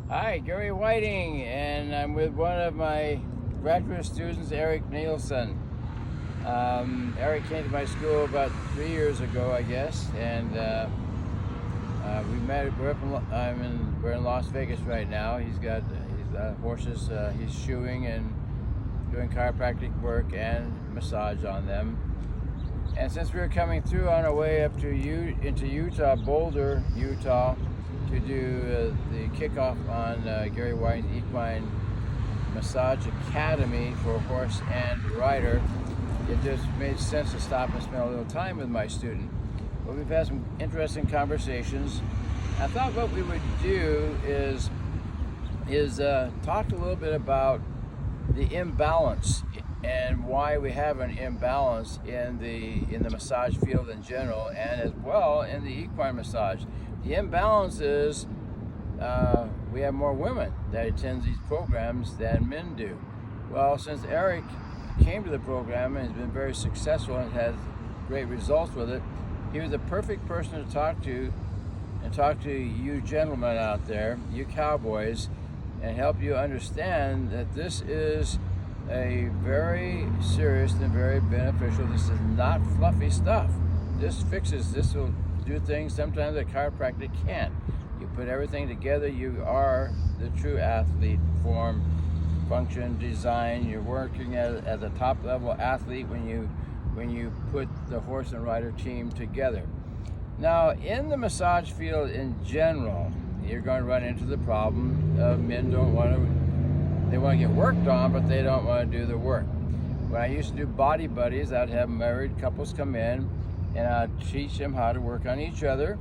Hi, Gary Whiting, and I'm with one of my graduate students, Eric Nielsen. Eric came to my school about 3 years ago, I guess, and we met. We're in Las Vegas right now. He's got horses. He's shoeing and doing chiropractic work and massage on them. And since we were coming through on our way up to into Utah, Boulder, Utah, to do the kickoff on Gary Whiting's Equine Massage Academy for horse and rider, it just made sense to stop and spend a little time with my student. But we've had some interesting conversations. I thought what we would do is talk a little bit about the imbalance and why we have an imbalance in the massage field in general, and as well in the equine massage. The imbalance is we have more women that attend these programs than men do. Well, since Eric came to the program and has been very successful and has great results with it, he was the perfect person to talk to, and talk to you gentlemen out there, you cowboys, and help you understand that this is a very serious and very beneficial. This is not fluffy stuff. This will do things sometimes that chiropractic can't. You put everything together, you are the true athlete, form, function, design. You're working as a top level athlete when you put the horse and rider team together. Now, in the massage field in general, you're going to run into the problem of men they want to get worked on, but they don't want to do the work. When I used to do body buddies, I'd have married couples come in and I'd teach them how to work on each other,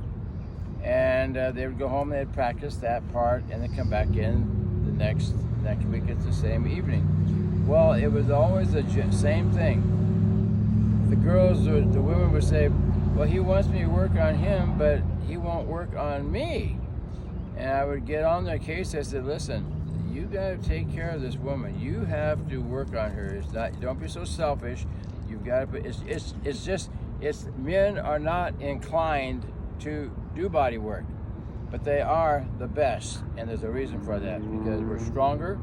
and they would go home and they'd practice that part and then come back in the next week at the same evening. Well, it was always the same thing. The women would say, well, he wants me to work on him, but he won't work on me. And I would get on their case. I said, listen, you got to take care of this woman. You have to work on her. Don't be so selfish. You've got to. Men are not inclined to do body work, but they are the best, and there's a reason for that, because we're stronger,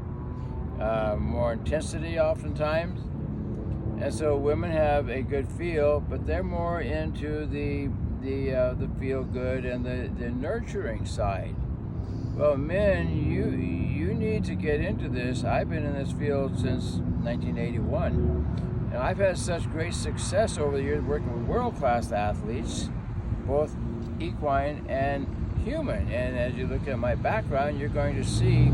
more intensity oftentimes, and so women have a good feel, but they're more into the feel good and the nurturing side. Well, men, you need to get into this. I've been in this field since 1981, and I've had such great success over the years working with world-class athletes, both equine and human. And as you look at my background, you're going to see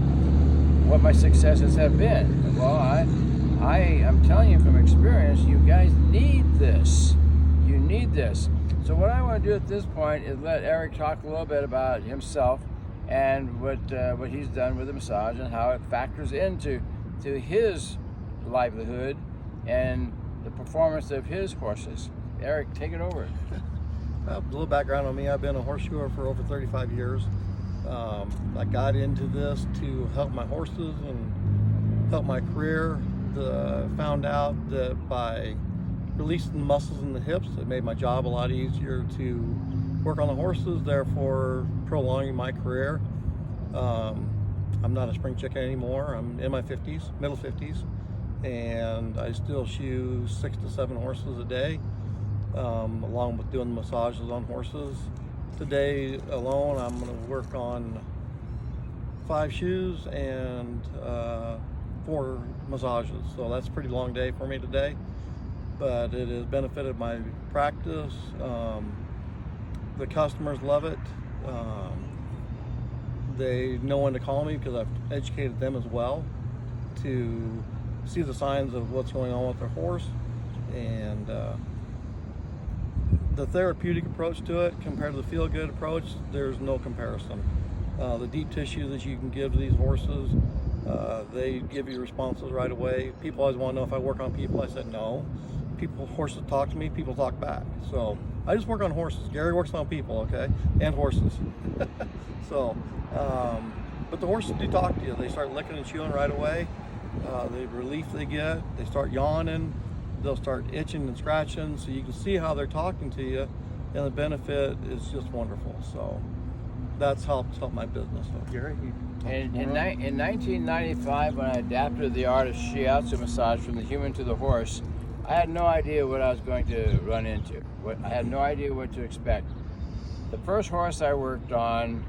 what my successes have been. Well, I am telling you from experience, you guys need this. You need this. So what I want to do at this point is let Eric talk a little bit about himself and what he's done with the massage and how it factors into his livelihood and the performance of his horses. Eric, take it over. Well, a little background on me. I've been a horseshoer for over 35 years. I got into this to help my horses and help my career. Found out that by releasing the muscles in the hips, it made my job a lot easier to work on the horses, therefore prolonging my career. I'm not a spring chicken anymore. I'm in my 50s, middle 50s, and I still shoe 6 to 7 horses a day, along with doing the massages on horses. Today alone, I'm going to work on 5 shoes and 4 massages. So that's a pretty long day for me today, but it has benefited my practice. The customers love it. They know when to call me because I've educated them as well to see the signs of what's going on with their horse. And the therapeutic approach to it compared to the feel-good approach, there's no comparison. The deep tissue that you can give to these horses, they give you responses right away. People always want to know if I work on people. I said no. Horses talk to me, people talk back. So I just work on horses. Gary works on people, okay, and horses. So, but the horses do talk to you. They start licking and chewing right away. The relief they get, they start yawning, they'll start itching and scratching. So you can see how they're talking to you, and the benefit is just wonderful. So that's helped my business. So Gary, you In 1995, when I adapted the art of Shiatsu massage from the human to the horse, I had no idea what I was going to run into. I had no idea what to expect. The first horse I worked on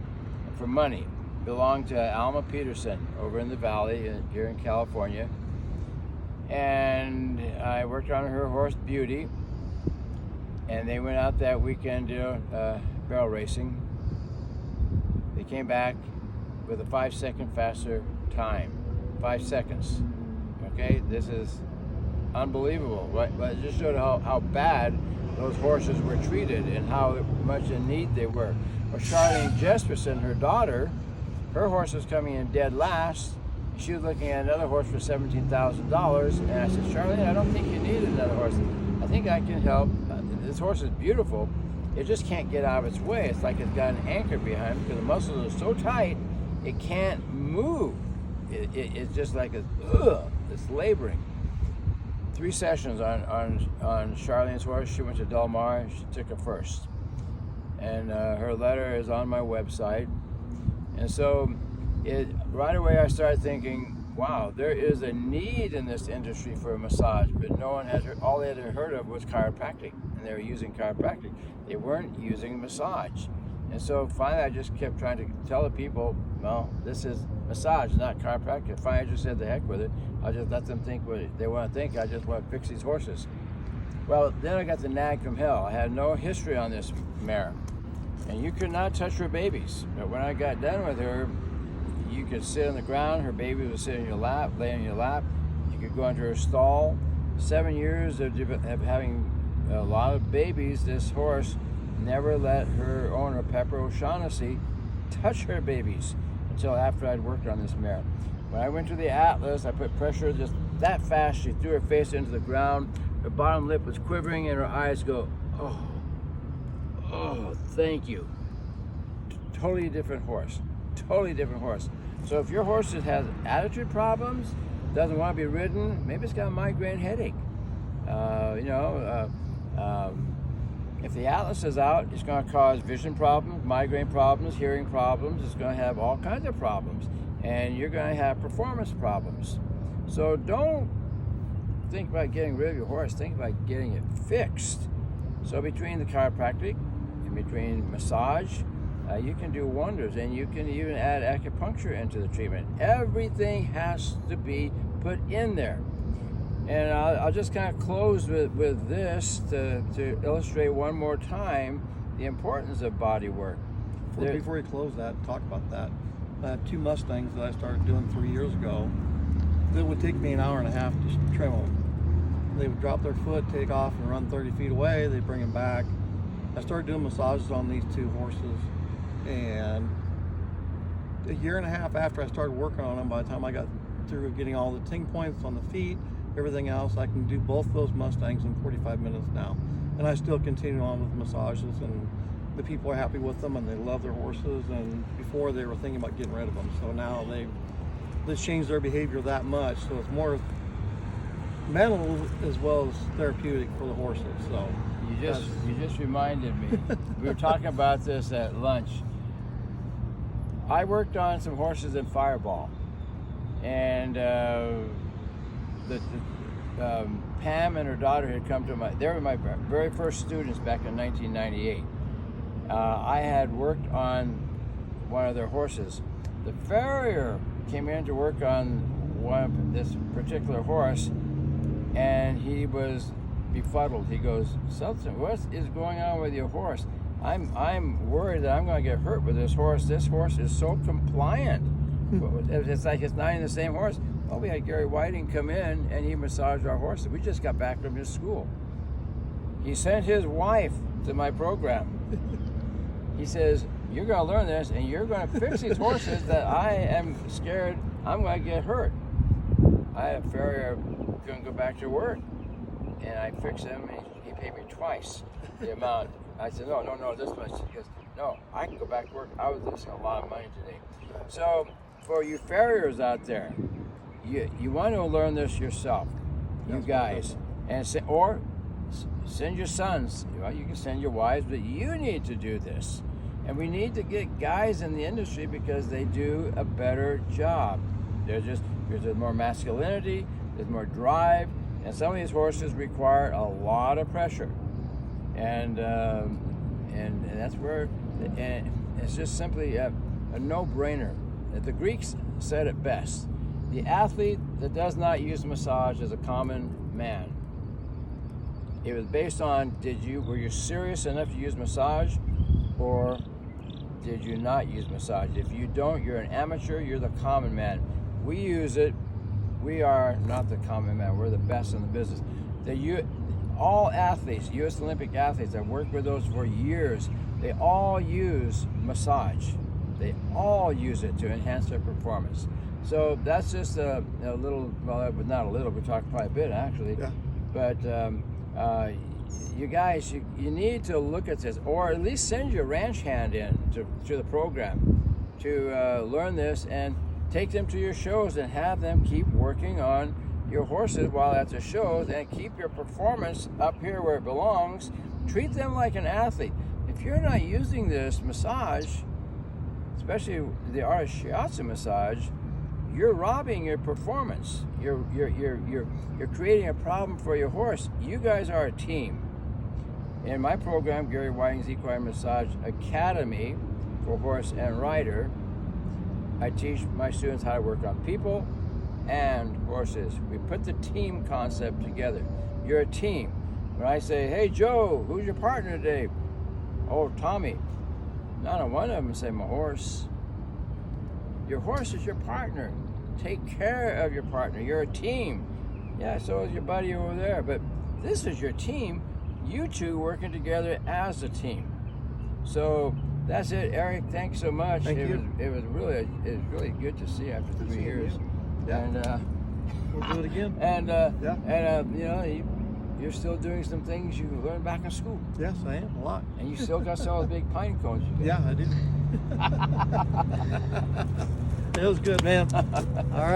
for money belonged to Alma Peterson over in the valley here in California. And I worked on her horse Beauty, and they went out that weekend barrel racing. They came back with a 5-second faster time. 5 seconds. Okay, this is unbelievable. But it just showed how bad those horses were treated and how much in need they were. Well, Charlene Jesperson, her daughter, her horse was coming in dead last. She was looking at another horse for $17,000, and I said, Charlene, I don't think you need another horse. I think I can help. This horse is beautiful. It just can't get out of its way. It's like it's got an anchor behind it because the muscles are so tight, it can't move. It's just like it's laboring. 3 sessions on Charlene's horse. She went to Del Mar. She took her first, and her letter is on my website. And so, right away I started thinking, wow, there is a need in this industry for a massage, but no one has. All they had heard of was chiropractic, and they were using chiropractic. They weren't using massage. And so finally I just kept trying to tell the people, well, this is massage, not chiropractic. Finally I just said the heck with it. I'll just let them think what they want to think. I just want to fix these horses. Well, then I got the nag from hell. I had no history on this mare, and you could not touch her babies. But when I got done with her, you could sit on the ground. Her baby would sit in your lap, lay in your lap. You could go into her stall. 7 years of having a lot of babies, this horse never let her owner, Pepper O'Shaughnessy, touch her babies until after I'd worked on this mare. When I went to the Atlas, I put pressure just that fast. She threw her face into the ground. Her bottom lip was quivering, and her eyes go, oh, thank you. Totally different horse. Totally different horse. So if your horse has attitude problems, doesn't want to be ridden, maybe it's got a migraine headache. If the Atlas is out, it's going to cause vision problems, migraine problems, hearing problems. It's going to have all kinds of problems, and you're going to have performance problems. So don't think about getting rid of your horse. Think about getting it fixed. So between the chiropractic and between massage, you can do wonders, and you can even add acupuncture into the treatment. Everything has to be put in there. And I'll just kind of close with this to illustrate one more time the importance of body work. Before you close that, talk about that. I have 2 Mustangs that I started doing 3 years ago. It would take me an hour and a half to trim them. They would drop their foot, take off, and run 30 feet away. They'd bring them back. I started doing massages on these 2 horses, and a year and a half after I started working on them, by the time I got through getting all the ting points on the feet, everything else, I can do both those Mustangs in 45 minutes now. And I still continue on with massages, and the people are happy with them, and they love their horses. And before, they were thinking about getting rid of them. So now they've changed their behavior that much. So it's more mental as well as therapeutic for the horses. So you just reminded me. We were talking about this at lunch. I worked on some horses in Fireball, and Pam and her daughter had come to they were my very first students back in 1998. I had worked on one of their horses. The farrier came in to work on this particular horse, and he was befuddled. He goes, Seltzer, what is going on with your horse? I'm worried that I'm going to get hurt with this horse. This horse is so compliant. It's like it's not even the same horse. Well, we had Gary Whiting come in, and he massaged our horses. We just got back from his school. He sent his wife to my program. He says, you're going to learn this, and you're going to fix these horses that I am scared I'm going to get hurt. I had a farrier couldn't go back to work, and I fixed him, and he paid me twice the amount. I said, no, this much. He goes, no, I can go back to work. I was losing a lot of money today. So for you farriers out there, you want to learn this yourself, you guys, and send your sons. You can send your wives, but you need to do this. And we need to get guys in the industry because they do a better job. There's more masculinity, there's more drive, and some of these horses require a lot of pressure. And that's where, and it's just simply a no-brainer. The Greeks said it best: the athlete that does not use massage is a common man. It was based on, were you serious enough to use massage, or did you not use massage? If you don't, you're an amateur, you're the common man. We use it. We are not the common man. We're the best in the business. All athletes, U.S. Olympic athletes, I've worked with those for years, they all use massage. They all use it to enhance their performance. So that's just a little, well, not a little, we talked quite a bit actually. Yeah. But you guys, you need to look at this, or at least send your ranch hand in to the program to learn this, and take them to your shows and have them keep working on your horses while at the shows, and keep your performance up here where it belongs. Treat them like an athlete. If you're not using this massage, especially the Equine Shiatsu massage, you're robbing your performance. You're creating a problem for your horse. You guys are a team. In my program, Geary Whiting's Equine Massage Academy for horse and rider, I teach my students how to work on people and horses. We put the team concept together. You're a team. When I say, hey Joe, who's your partner today? Oh, Tommy. Not one of them say my horse. Your horse is your partner. Take care of your partner. You're a team. Yeah, so is your buddy over there, but this is your team. You two working together as a team. So that's it, Eric. Thanks so much. Thank you. It was really good to see you after 3 years. Yeah. And We'll do it again. and Yeah. and you know, you're still doing some things you learned back in school, Yes, I am, a lot. and you still got some of those big pine cones. Yeah, I do. It was good, man. All right.